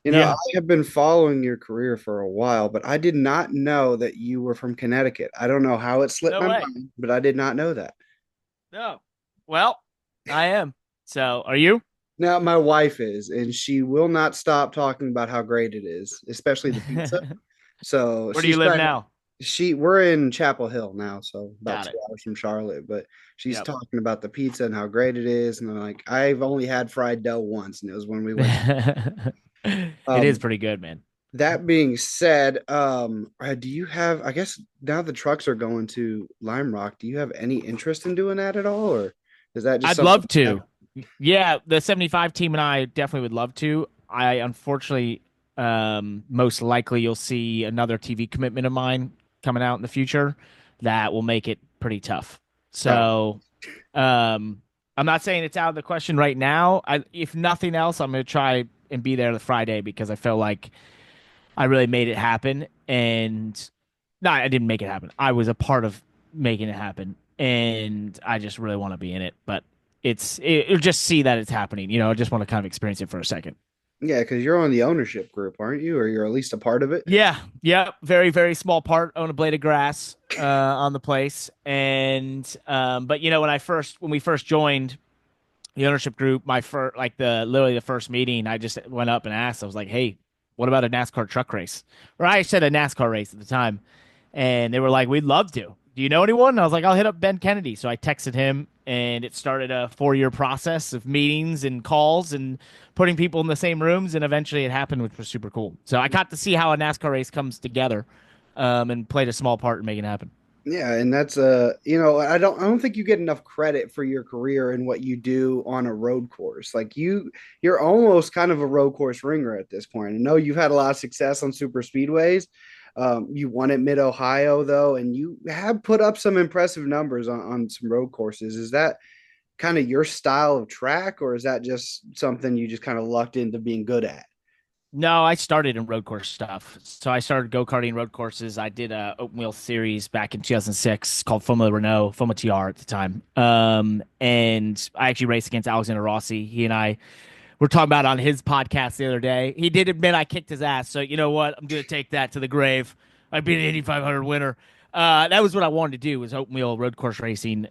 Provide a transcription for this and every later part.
I Yeah. have been following your career for a while, but I did not know that you were from Connecticut. I don't know how it slipped No my way. mind, but I did not know that. No. Well, I am. So, are you? Now, my wife is, and she will not stop talking about how great it is, especially the pizza. Where So do you she's live trying now? we're in Chapel Hill now, so about Got two it. hours from Charlotte, but she's Yep. talking about the pizza and how great it is. And I'm like, I've only had fried dough once, and it was when we went. It is Um, pretty good, man. that being said, do you have, I guess now the trucks are going to Lime Rock, do you have any interest in doing that at all, or is that just I'd something love that, to. Yeah, the 75 team and I definitely would love to. I unfortunately, most likely you'll see another TV commitment of mine coming out in the future that will make it pretty tough. oh, So, um, I'm not saying it's out of the question right now. If nothing else, I'm going to try and be there the Friday because I feel like I really made it happen. And no, I didn't make it happen. I was a part of making it happen, and I just really want to be in it. But it'll just see that it's happening. I just want to kind of experience it for a second. yeah, because you're on the ownership group, aren't you, or you're at least a part of it? Yeah, yeah, very very small part. Own a blade of grass on the place, and but when we first joined the ownership group, my first like the literally the first meeting, I just went up and asked. I was like, "Hey, what about a NASCAR truck race?" Or I said a NASCAR race at the time, and they were like, "We'd love to. Do you know anyone?" And I was like, "I'll hit up Ben Kennedy." So I texted him, and it started a 4 year process of meetings and calls and putting people in the same rooms, and eventually it happened, which was super cool. So I got to see how a NASCAR race comes together, and played a small part in making it happen. Yeah, and that's I don't think you get enough credit for your career and what you do on a road course. Like you're almost kind of a road course ringer at this point. I know you've had a lot of success on super speedways. You won at Mid Ohio though, and you have put up some impressive numbers on some road courses. Is that kind of your style of track, or is that just something you just kind of lucked into being good at? No, I started in road course stuff. So I started go karting road courses. I did a open wheel series back in 2006 called Formula Renault, Formula TR at the time. And I actually raced against Alexander Rossi. He and I were talking about on his podcast the other day. He did admit I kicked his ass. So you know what? I'm gonna take that to the grave. I beat an 8,500 winner. That was what I wanted to do was open wheel road course racing.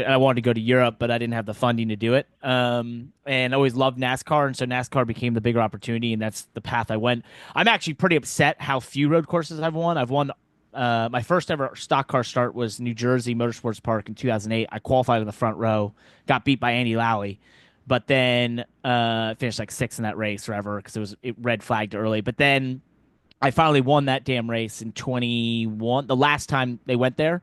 I wanted to go to Europe, but I didn't have the funding to do it. And I always loved NASCAR, and so NASCAR became the bigger opportunity, and that's the path I went. I'm actually pretty upset how few road courses I've won. I've won. My first ever stock car start was New Jersey Motorsports Park in 2008. I qualified in the front row, got beat by Andy Lally, but then finished like sixth in that race forever because it red flagged early. But then I finally won that damn race in 21. The last time they went there,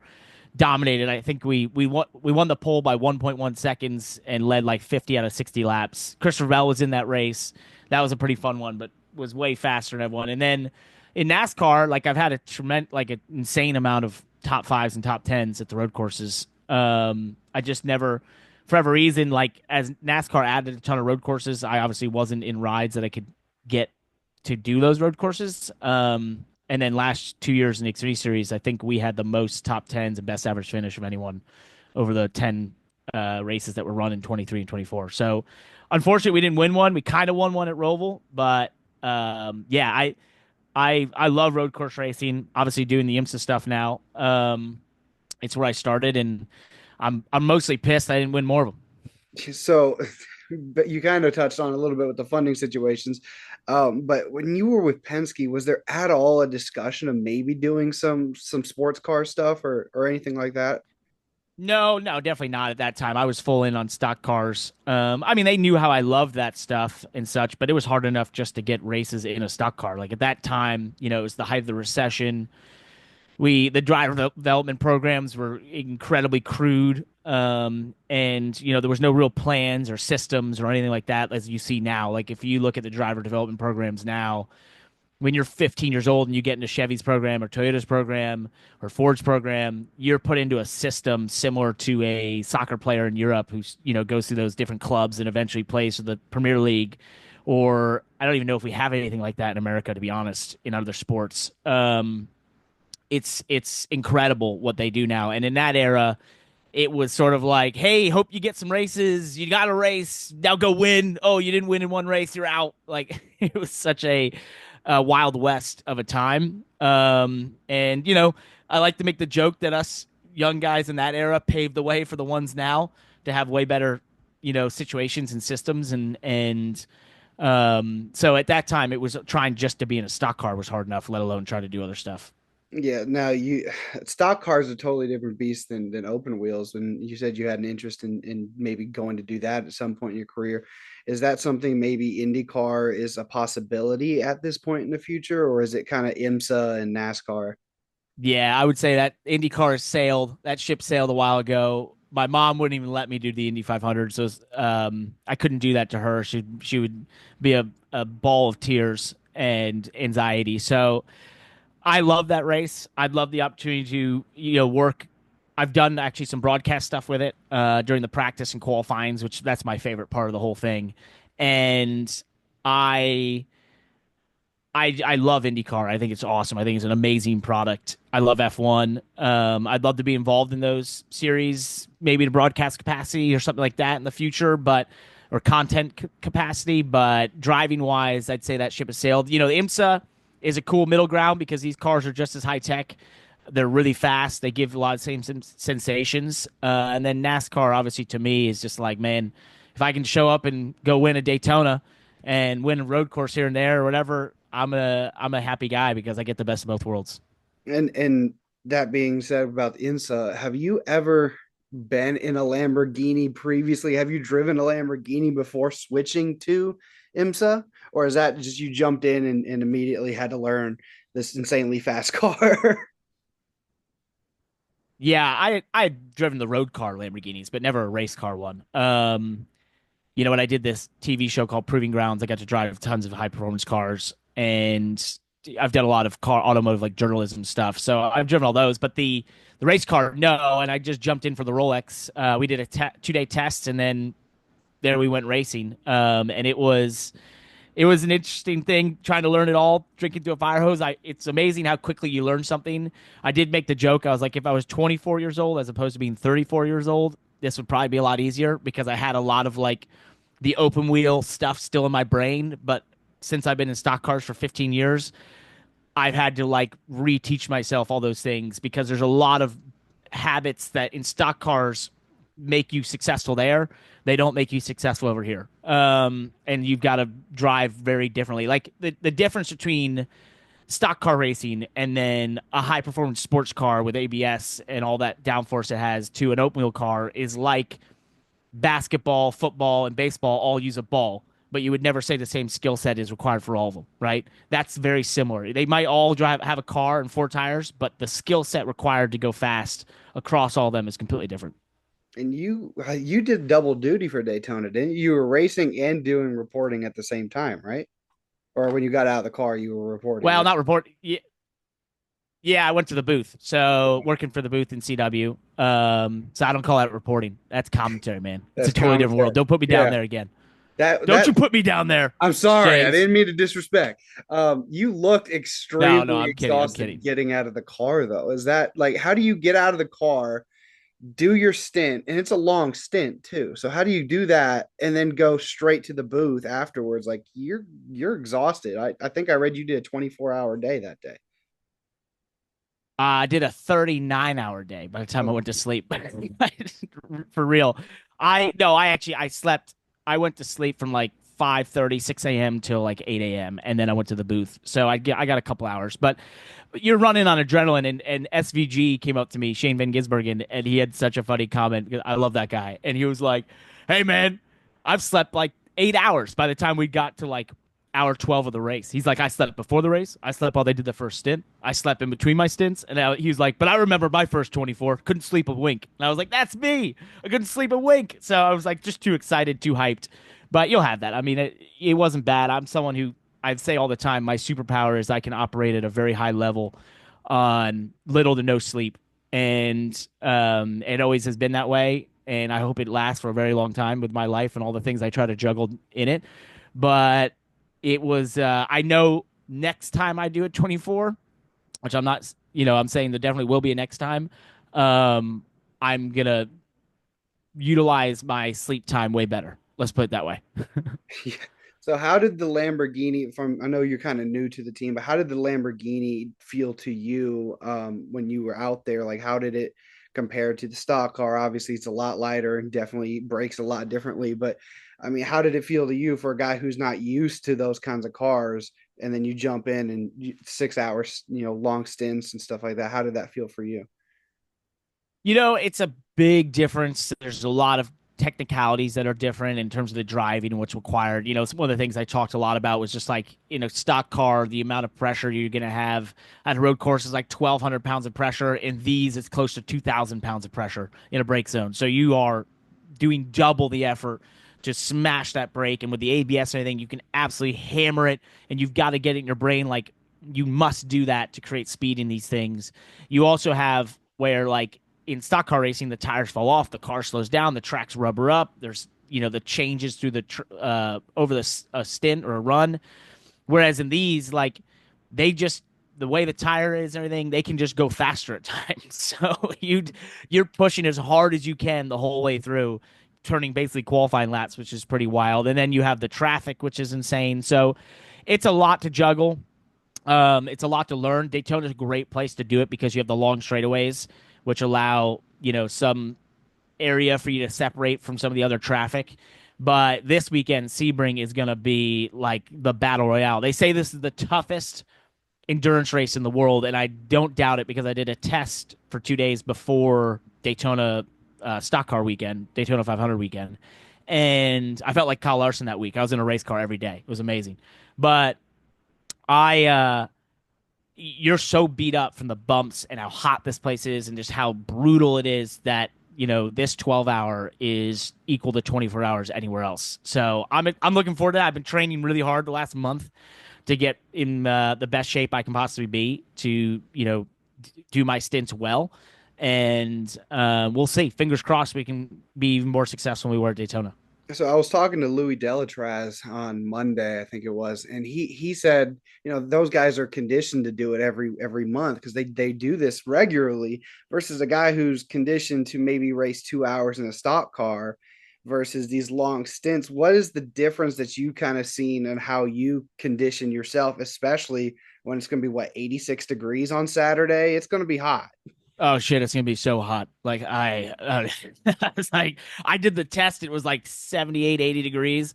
dominated. I think we won the pole by 1.1 seconds and led like 50 out of 60 laps. Christopher Bell was in that race. That was a pretty fun one, but was way faster than everyone. And then in NASCAR, like I've had a tremendous, like an insane amount of top fives and top tens at the road courses. I just never, for whatever reason, like as NASCAR added a ton of road courses, I obviously wasn't in rides that I could get to do those road courses. And then last 2 years in the Xfinity Series, I think we had the most top tens and best average finish of anyone over the 10 races that were run in 23 and 24. So unfortunately, we didn't win one. We kind of won one at Roval, but yeah, I love road course racing. Obviously, doing the IMSA stuff now. It's where I started, and I'm mostly pissed I didn't win more of them. So, but you kind of touched on a little bit with the funding situations. But when you were with Penske, was there at all a discussion of maybe doing some sports car stuff or anything like that? No, no, definitely not at that time. I was full in on stock cars. I mean, they knew how I loved that stuff and such, but it was hard enough just to get races in a stock car. Like at that time, it was the height of the recession. The driver development programs were incredibly crude, and there was no real plans or systems or anything like that as you see now. Like if you look at the driver development programs now, when you're 15 years old and you get into Chevy's program or Toyota's program or Ford's program, you're put into a system similar to a soccer player in Europe who's goes through those different clubs and eventually plays for the Premier League. Or I don't even know if we have anything like that in America, to be honest, in other sports. It's incredible what they do now, and in that era, it was sort of like, hey, hope you get some races. You got a race. Now go win. Oh, you didn't win in one race. You're out. Like it was such a wild west of a time. And, I like to make the joke that us young guys in that era paved the way for the ones now to have way better, situations and systems. So at that time, it was trying just to be in a stock car was hard enough, let alone try to do other stuff. Yeah, now you stock cars are a totally different beast than open wheels. And you said you had an interest in maybe going to do that at some point in your career. Is that something maybe IndyCar is a possibility at this point in the future, or is it kind of IMSA and NASCAR? Yeah, I would say that IndyCar sailed. That ship sailed a while ago. My mom wouldn't even let me do the Indy 500, so I couldn't do that to her. She would be a ball of tears and anxiety. So I love that race. I'd love the opportunity to work. I've done actually some broadcast stuff with it during the practice and qualifyings, which that's my favorite part of the whole thing. And I I love IndyCar. I think it's awesome. I think it's an amazing product. I love F1. I'd love to be involved in those series, maybe to broadcast capacity or something like that in the future, but or content capacity. But driving wise, I'd say that ship has sailed. The IMSA is a cool middle ground because these cars are just as high tech. They're really fast. They give a lot of same sensations. And then NASCAR, obviously, to me, is just like, man, if I can show up and go win a Daytona and win a road course here and there or whatever, I'm a happy guy because I get the best of both worlds. And that being said about INSA, have you ever been in a Lamborghini previously? Have you driven a Lamborghini before switching to IMSA? Or is that just you jumped in and immediately had to learn this insanely fast car? Yeah, I've driven the road car Lamborghinis, but never a race car one. When I did this TV show called Proving Grounds, I got to drive tons of high performance cars, and I've done a lot of car automotive like journalism stuff. So I've driven all those, but the race car, no. And I just jumped in for the Rolex. We did a 2-day test, and then there we went racing. And it was an interesting thing trying to learn it all, drinking through a fire hose. It's amazing how quickly you learn something. I did make the joke. I was like, if I was 24 years old as opposed to being 34 years old, this would probably be a lot easier because I had a lot of like the open wheel stuff still in my brain. But since I've been in stock cars for 15 years, I've had to like reteach myself all those things because there's a lot of habits that in stock cars make you successful there. They don't make you successful over here. And you've got to drive very differently. Like the difference between stock car racing and then a high performance sports car with ABS and all that downforce it has to an open wheel car is like basketball, football, and baseball all use a ball, but you would never say the same skill set is required for all of them, right? That's very similar. They might all have a car and four tires, but the skill set required to go fast across all of them is completely different. And you did double duty for Daytona, didn't you? You were racing and doing reporting at the same time, right? Or when you got out of the car, you were reporting, Well, right? not report. Yeah, yeah, I went to the booth. So working for the booth in CW. So I don't call that reporting. That's commentary, man. It's That's a totally different world. commentary. Don't put me down Yeah. there again. Don't That you put me down there, I'm sorry, I James. didn't mean to disrespect. You looked No, no, extremely I'm kidding. I'm exhausted kidding. getting out of the car, though. Is that like how do you get out of the car, do your stint, and it's a long stint too. So how do you do that and then go straight to the booth afterwards? Like you're exhausted. I think I read you did a 24-hour day that day. I did a 39-hour day by the time I Oh, went to sleep. For real. I no, I actually I slept. I went to sleep from like 5:30, 6 a.m. till like 8 a.m. and then I went to the booth. So I got a couple hours. But you're running on adrenaline and SVG came up to me, Shane Van Gisbergen, and he had such a funny comment. I love that guy. And he was like, "Hey man, I've slept like 8 hours by the time we got to like hour 12 of the race." He's like, I slept before the race. I slept while they did the first stint. I slept in between my stints. And he was like, but I remember my first 24. Couldn't sleep a wink. And I was like, that's me. I couldn't sleep a wink. So I was like, just too excited, too hyped. But you'll have that. I mean, it wasn't bad. I'm someone who I say all the time, my superpower is I can operate at a very high level on little to no sleep. And it always has been that way. And I hope it lasts for a very long time with my life and all the things I try to juggle in it. But it was I know next time I do it 24, which I'm not, I'm saying there definitely will be a next time. I'm gonna utilize my sleep time way better. Let's put it that way. Yeah. So how did the Lamborghini from I know you're kind of new to the team, but how did the Lamborghini feel to you when you were out there? Like how did it compare to the stock car? Obviously it's a lot lighter and definitely brakes a lot differently, but I mean, how did it feel to you for a guy who's not used to those kinds of cars and then you jump in and 6 hours, long stints and stuff like that? How did that feel for you? It's a big difference. There's a lot of technicalities that are different in terms of the driving and what's required. It's one of the things I talked a lot about was just like, stock car, the amount of pressure you're going to have at a road course is like 1,200 pounds of pressure. In these, it's close to 2,000 pounds of pressure in a brake zone. So you are doing double the effort to smash that brake. And with the ABS and everything, you can absolutely hammer it. And you've got to get it in your brain like you must do that to create speed in these things. You also have where like in stock car racing, the tires fall off, the car slows down, the tracks rubber up. There's the changes through the over the stint or a run. Whereas in these, like they just the way the tire is and everything, they can just go faster at times. So you're pushing as hard as you can the whole way through, turning basically qualifying laps, which is pretty wild. And then you have the traffic, which is insane. So it's a lot to juggle. It's a lot to learn. Daytona's a great place to do it because you have the long straightaways, which allow some area for you to separate from some of the other traffic. But this weekend, Sebring is going to be like the battle royale. They say this is the toughest endurance race in the world, and I don't doubt it because I did a test for 2 days before Daytona stock car weekend, Daytona 500 weekend, and I felt like Kyle Larson that week. I was in a race car every day. It was amazing, but I you're so beat up from the bumps and how hot this place is and just how brutal it is that this 12-hour is equal to 24 hours anywhere else. So I'm looking forward to that. I've been training really hard the last month to get in the best shape I can possibly be to do my stints well, and we'll see. Fingers crossed we can be even more successful than we were at Daytona. So I was talking to Louis Delatraz on Monday, I think it was, and he said, those guys are conditioned to do it every month because they do this regularly versus a guy who's conditioned to maybe race 2 hours in a stock car versus these long stints. What is the difference that you kind of seen and how you condition yourself, especially when it's going to be 86 degrees on Saturday? It's going to be hot. Oh shit, it's gonna be so hot. Like I was like, I did the test. It was like 78, 80 degrees,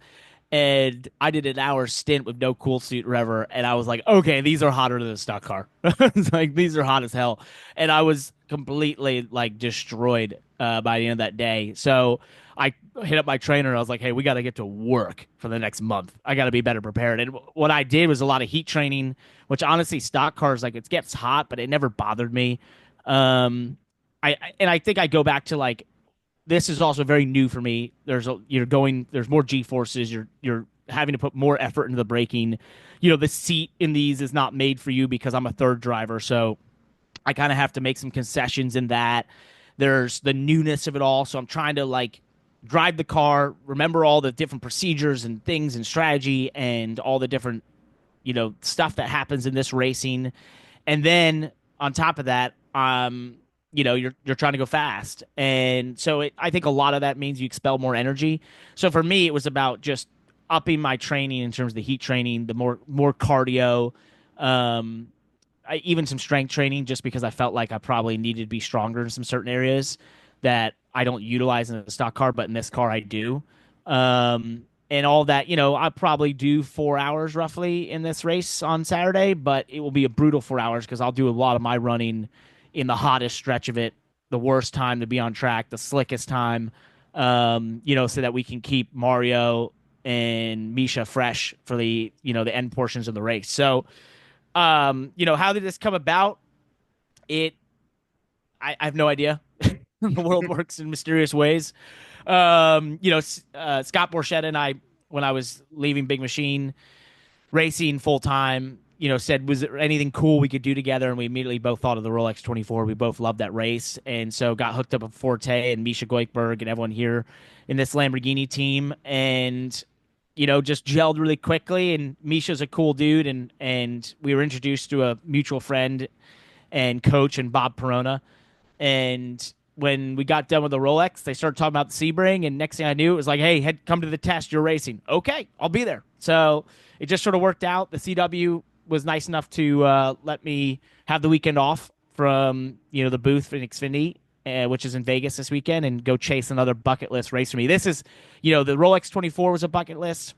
and I did an hour stint with no cool suit ever. And I was like, okay, these are hotter than a stock car. It's like these are hot as hell, and I was completely like destroyed by the end of that day. So I hit up my trainer. And I was like, hey, we got to get to work for the next month. I got to be better prepared. And what I did was a lot of heat training, which honestly, stock cars like it gets hot, but it never bothered me. Um, I think I go back to like this is also very new for me. There's more G forces. You're having to put more effort into the braking. The seat in these is not made for you because I'm a third driver, so I kind of have to make some concessions in that. There's the newness of it all, so I'm trying to like drive the car, remember all the different procedures and things and strategy and all the different stuff that happens in this racing. And then on top of that, you're trying to go fast, and so I think a lot of that means you expel more energy. So for me, it was about just upping my training in terms of the heat training, the more cardio, um, even some strength training, just because I felt like I probably needed to be stronger in some certain areas that I don't utilize in a stock car, but in this car I do. And all that, I probably do 4 hours roughly in this race on Saturday, but it will be a brutal 4 hours because I'll do a lot of my running in the hottest stretch of it, the worst time to be on track, the slickest time, so that we can keep Mario and Misha fresh for the end portions of the race. So, how did this come about? It, I have no idea. The world works in mysterious ways. Scott Borchetta and I, when I was leaving Big Machine racing full time, said, was there anything cool we could do together? And we immediately both thought of the Rolex 24. We both loved that race. And so got hooked up with Forte and Misha Goikberg and everyone here in this Lamborghini team. And, just gelled really quickly. And Misha's a cool dude. And we were introduced to a mutual friend and coach and Bob Perona. And when we got done with the Rolex, they started talking about the Sebring, and next thing I knew, it was like, "Hey, come to the test. You're racing." Okay, I'll be there. So it just sort of worked out. The CW was nice enough to let me have the weekend off from the booth in Xfinity, which is in Vegas this weekend, and go chase another bucket list race for me. This is, the Rolex 24 was a bucket list.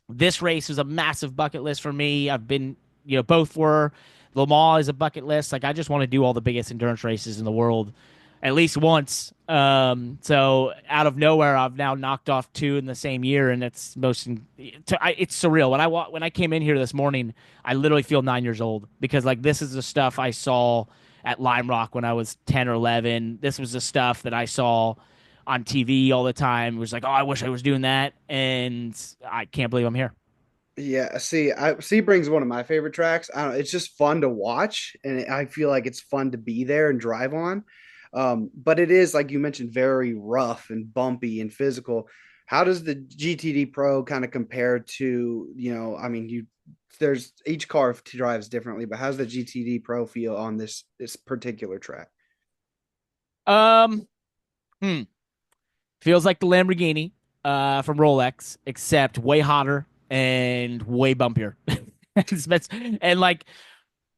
This race was a massive bucket list for me. I've been, both were. Le Mans is a bucket list. Like, I just want to do all the biggest endurance races in the world at least once. So out of nowhere, I've now knocked off two in the same year, and it's surreal. When I came in here this morning, I literally feel 9 years old because like this is the stuff I saw at Lime Rock when I was 10 or 11. This was the stuff that I saw on TV all the time. It was like, oh, I wish I was doing that, and I can't believe I'm here. Yeah, see, Sebring's one of my favorite tracks. I don't know, it's just fun to watch, and I feel like it's fun to be there and drive on. But it is, like you mentioned, very rough and bumpy and physical. How does the GTD Pro kind of compare to, I mean, there's each car drives differently, but how's the GTD Pro feel on this particular track? Um, hmm. Feels like the Lamborghini from Rolex, except way hotter and way bumpier. And like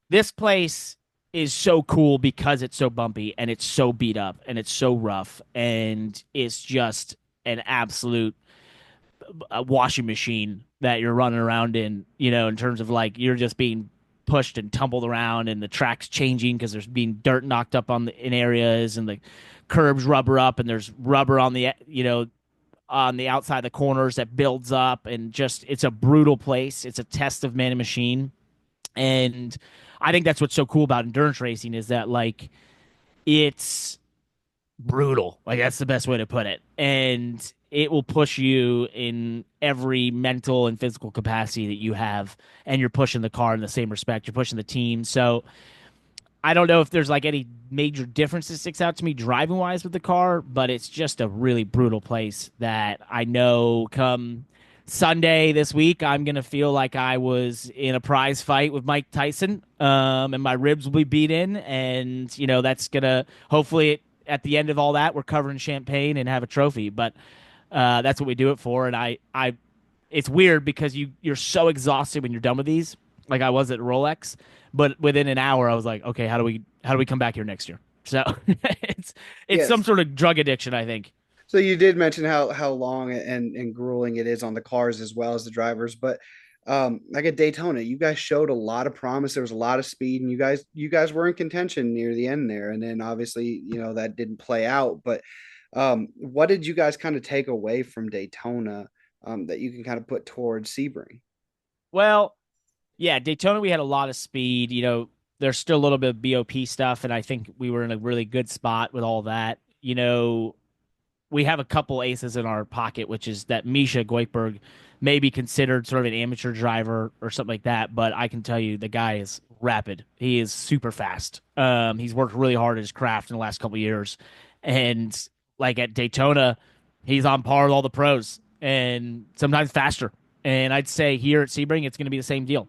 this place is so cool because it's so bumpy and it's so beat up and it's so rough and it's just an absolute washing machine that you're running around in, in terms of like you're just being pushed and tumbled around and the track's changing because there's being dirt knocked up in areas and the curbs rubber up and there's rubber on the outside of the corners that builds up and just it's a brutal place. It's a test of man and machine. And I think that's what's so cool about endurance racing is that like it's brutal. Like that's the best way to put it. And it will push you in every mental and physical capacity that you have. And you're pushing the car in the same respect. You're pushing the team. So I don't know if there's like any major differences sticks out to me driving wise with the car, but it's just a really brutal place that I know come Sunday this week, I'm gonna feel like I was in a prize fight with Mike Tyson, and my ribs will be beat in, and that's gonna hopefully at the end of all that we're covering champagne and have a trophy, but that's what we do it for, and it's weird because you're so exhausted when you're done with these, like I was at Rolex, but within an hour I was like, okay, how do we come back here next year? So it's some Yes. sort of drug addiction, I think. So you did mention how long and grueling it is on the cars as well as the drivers, but like at Daytona, you guys showed a lot of promise. There was a lot of speed, and you guys were in contention near the end there. And then obviously, that didn't play out. But what did you guys kind of take away from Daytona that you can kind of put towards Sebring? Well, yeah, Daytona, we had a lot of speed. There's still a little bit of BOP stuff, and I think we were in a really good spot with all that. We have a couple aces in our pocket, which is that Misha Goikhberg may be considered sort of an amateur driver or something like that, but I can tell you the guy is rapid. He is super fast. He's worked really hard at his craft in the last couple of years, and like at Daytona, he's on par with all the pros, and sometimes faster. And I'd say here at Sebring, it's going to be the same deal.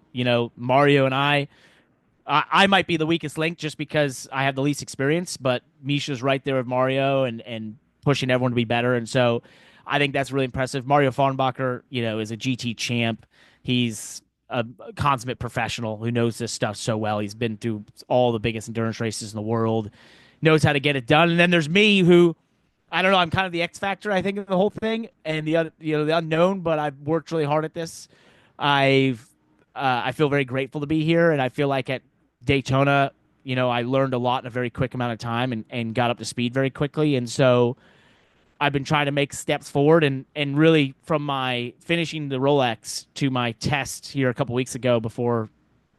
Mario and I might be the weakest link just because I have the least experience, but Misha's right there with Mario and pushing everyone to be better. And so I think that's really impressive. Mario Farnbacher, is a GT champ. He's a consummate professional who knows this stuff so well. He's been through all the biggest endurance races in the world, knows how to get it done. And then there's me who I don't know. I'm kind of the X factor, I think, in the whole thing, and the unknown. But I've worked really hard at this. I've I feel very grateful to be here, and I feel like at Daytona, I learned a lot in a very quick amount of time and got up to speed very quickly. And so I've been trying to make steps forward and really from my finishing the Rolex to my test here a couple weeks ago before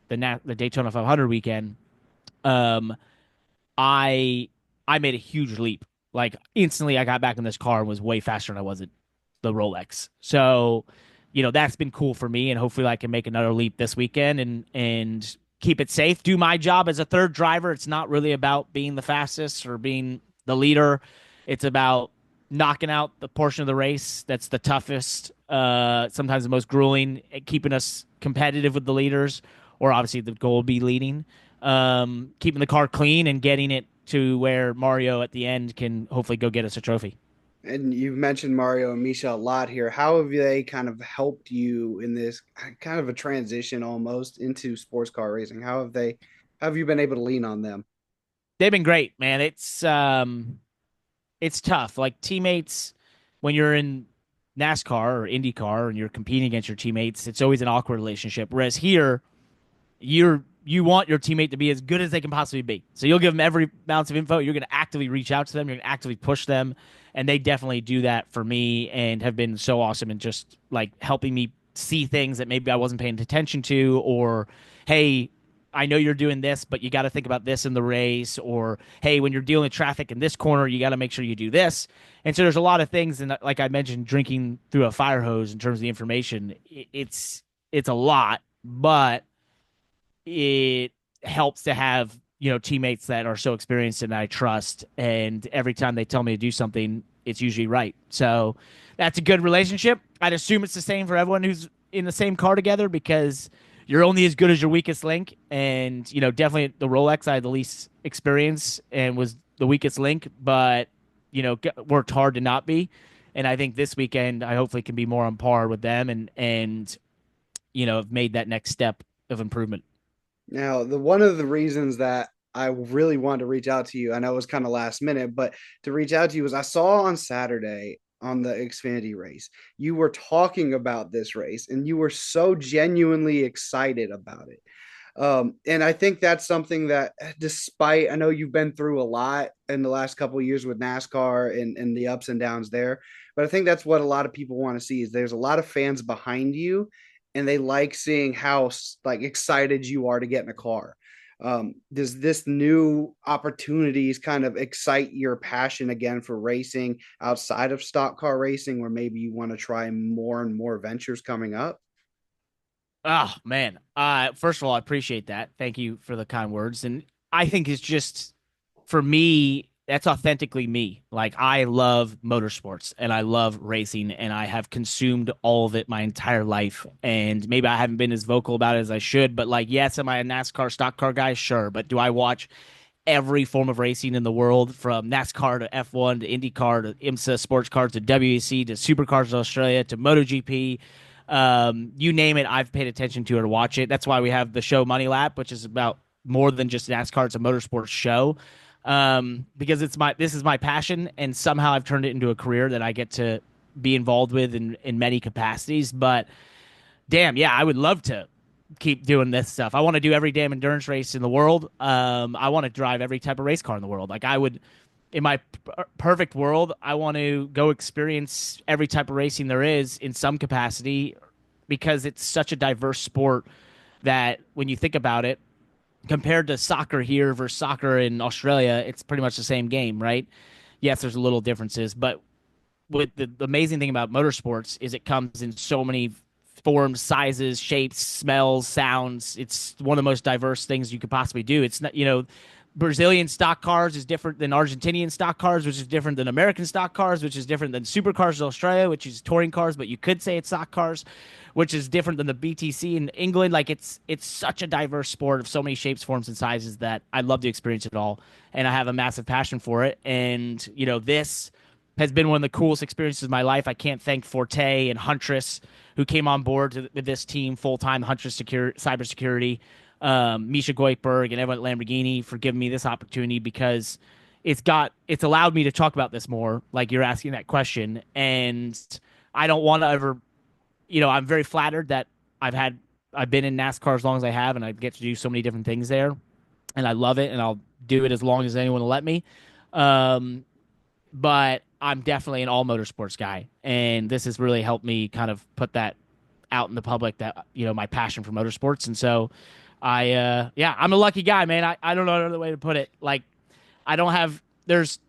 the Daytona 500 weekend. Um, I I made a huge leap. Like instantly, I got back in this car and was way faster than I was at the Rolex. So, that's been cool for me, and hopefully, I can make another leap this weekend and keep it safe. Do my job as a third driver. It's not really about being the fastest or being the leader. It's about knocking out the portion of the race that's the toughest, sometimes the most grueling, keeping us competitive with the leaders, or obviously the goal would be leading. Keeping the car clean and getting it to where Mario at the end can hopefully go get us a trophy. And you've mentioned Mario and Misha a lot here. How have they kind of helped you in this kind of a transition almost into sports car racing? How have you been able to lean on them? They've been great, man. It's tough. Like teammates, when you're in NASCAR or IndyCar and you're competing against your teammates, it's always an awkward relationship. Whereas here, you want your teammate to be as good as they can possibly be. So you'll give them every ounce of info. You're going to actively reach out to them. You're going to actively push them, and they definitely do that for me and have been so awesome and just like helping me see things that maybe I wasn't paying attention to, or hey, I know you're doing this, but you got to think about this in the race, or hey, when you're dealing with traffic in this corner, you got to make sure you do this. And so there's a lot of things, and like I mentioned, drinking through a fire hose in terms of the information, it's a lot, but it helps to have teammates that are so experienced and I trust, and every time they tell me to do something, it's usually right. So that's a good relationship. I'd assume it's the same for everyone who's in the same car together, because you're only as good as your weakest link. And definitely the Rolex, I had the least experience and was the weakest link, but worked hard to not be. And I think this weekend I hopefully can be more on par with them, and have made that next step of improvement. Now, the one of the reasons that I really wanted to reach out to you, I know it was kind of last minute, but to reach out to you was I saw on Saturday on the Xfinity race, you were talking about this race and you were so genuinely excited about it. And I think that's something that, despite I know you've been through a lot in the last couple of years with NASCAR and the ups and downs there, but I think that's what a lot of people want to see is there's a lot of fans behind you, and they like seeing how like excited you are to get in a car. Does this new opportunities kind of excite your passion again for racing outside of stock car racing, where maybe you want to try more and more ventures coming up? Oh man. First of all, I appreciate that. Thank you for the kind words. And I think it's just for me, that's authentically me. Like I love motorsports and I love racing and I have consumed all of it my entire life. And maybe I haven't been as vocal about it as I should, but like, yes, am I a NASCAR stock car guy? Sure. But do I watch every form of racing in the world, from NASCAR to F1 to IndyCar to IMSA sports cars to WEC to Supercars Australia to MotoGP? You name it, I've paid attention to it or watch it. That's why we have the show Money Lap, which is about more than just NASCAR. It's a motorsports show. Because this is my passion, and somehow I've turned it into a career that I get to be involved with in many capacities. But damn, yeah, I would love to keep doing this stuff. I want to do every damn endurance race in the world. I want to drive every type of race car in the world. Like I would, in my perfect world, I want to go experience every type of racing there is in some capacity, because it's such a diverse sport that when you think about it, compared to soccer here versus soccer in Australia, it's pretty much the same game, right? Yes, there's a little differences, but with the amazing thing about motorsports is it comes in so many forms, sizes, shapes, smells, sounds. It's one of the most diverse things you could possibly do. It's not, Brazilian stock cars is different than Argentinian stock cars, which is different than American stock cars, which is different than supercars in Australia, which is touring cars, but you could say it's stock cars, which is different than the BTC in England. Like it's such a diverse sport of so many shapes, forms, and sizes that I love to experience it all, and I have a massive passion for it. And this has been one of the coolest experiences of my life. I can't thank Forte and Huntress, who came on board with this team full time, Huntress Cybersecurity, Misha Goikberg, and everyone at Lamborghini for giving me this opportunity, because it's allowed me to talk about this more. Like you're asking that question, and I don't want to ever, I'm very flattered that I've been in NASCAR as long as I have, and I get to do so many different things there, and I love it, and I'll do it as long as anyone will let me. Um, but I'm definitely an all motorsports guy, and this has really helped me kind of put that out in the public, that my passion for motorsports. And so yeah, I'm a lucky guy, man. I don't know another way to put it. Like I don't have there's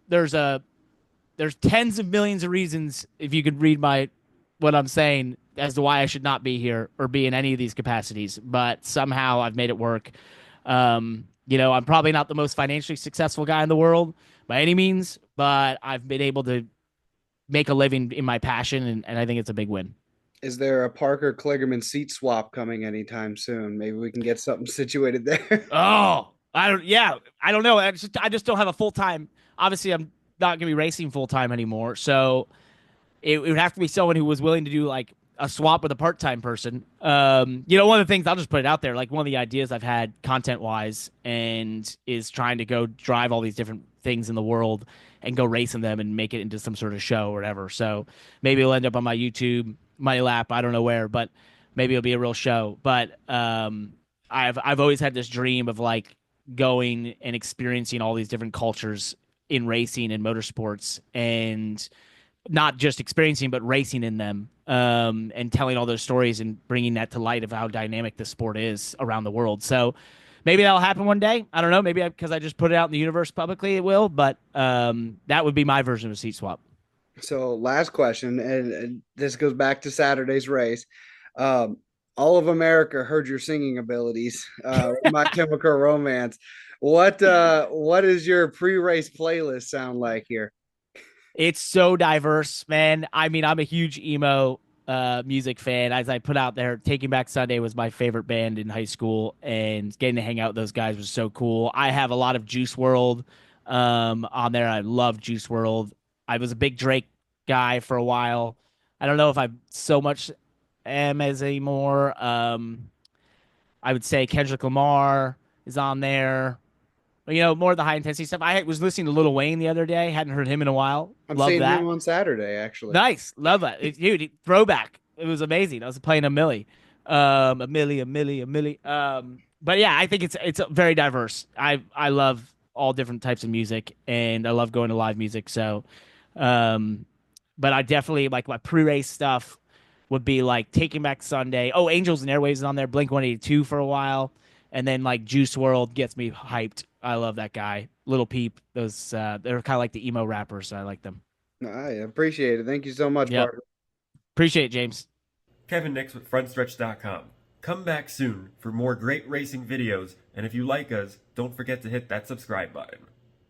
tens of millions of reasons, if you could read what I'm saying, as to why I should not be here or be in any of these capacities, but somehow I've made it work. I'm probably not the most financially successful guy in the world by any means, but I've been able to make a living in my passion, and I think it's a big win. Is there a Parker Kligerman seat swap coming anytime soon? Maybe we can get something situated there. Oh, I don't know. I just don't have a full time. Obviously, I'm not gonna be racing full time anymore. So it would have to be someone who was willing to do like a swap with a part time person. One of the things I'll just put it out there, like one of the ideas I've had content wise, and is trying to go drive all these different things in the world and go racing them and make it into some sort of show or whatever. So maybe it'll end up on my YouTube, my lap. I don't know where, but maybe it'll be a real show. But I've always had this dream of like going and experiencing all these different cultures in racing and motorsports, and not just experiencing but racing in them, and telling all those stories and bringing that to light of how dynamic the sport is around the world. So maybe that'll happen one day. I don't know. Maybe because I just put it out in the universe publicly, it will. But that would be my version of a seat swap. So last question, and this goes back to Saturday's race. Um, all of America heard your singing abilities. My Chemical Romance. What is your pre-race playlist sound like here? It's so diverse, man. I mean, I'm a huge emo music fan. As I put out there, Taking Back Sunday was my favorite band in high school, and getting to hang out with those guys was so cool. I have a lot of Juice World on there. I love Juice World. I was a big Drake guy for a while. I don't know if I so much am as anymore. I would say Kendrick Lamar is on there. More of the high intensity stuff. I was listening to Lil Wayne the other day. Hadn't heard him in a while. I'm Love seeing him that. on Saturday, actually. Nice. Love that. Dude, throwback. It was amazing. I was playing a Millie. A Millie, a Millie, a Millie. But yeah, I think it's very diverse. I love all different types of music, and I love going to live music. So um but I definitely like my pre-race stuff would be like Taking Back Sunday. Oh, Angels and Airwaves is on there. Blink 182 for a while, and then like Juice World gets me hyped. I love that guy. Little Peep. Those they're kind of like the emo rappers. So I like them. I appreciate it. Thank you so much, Yep. Parker. Appreciate it, James. Kevin Nix with Frontstretch.com. Come back soon for more great racing videos, and if you like us, don't forget to hit that subscribe button.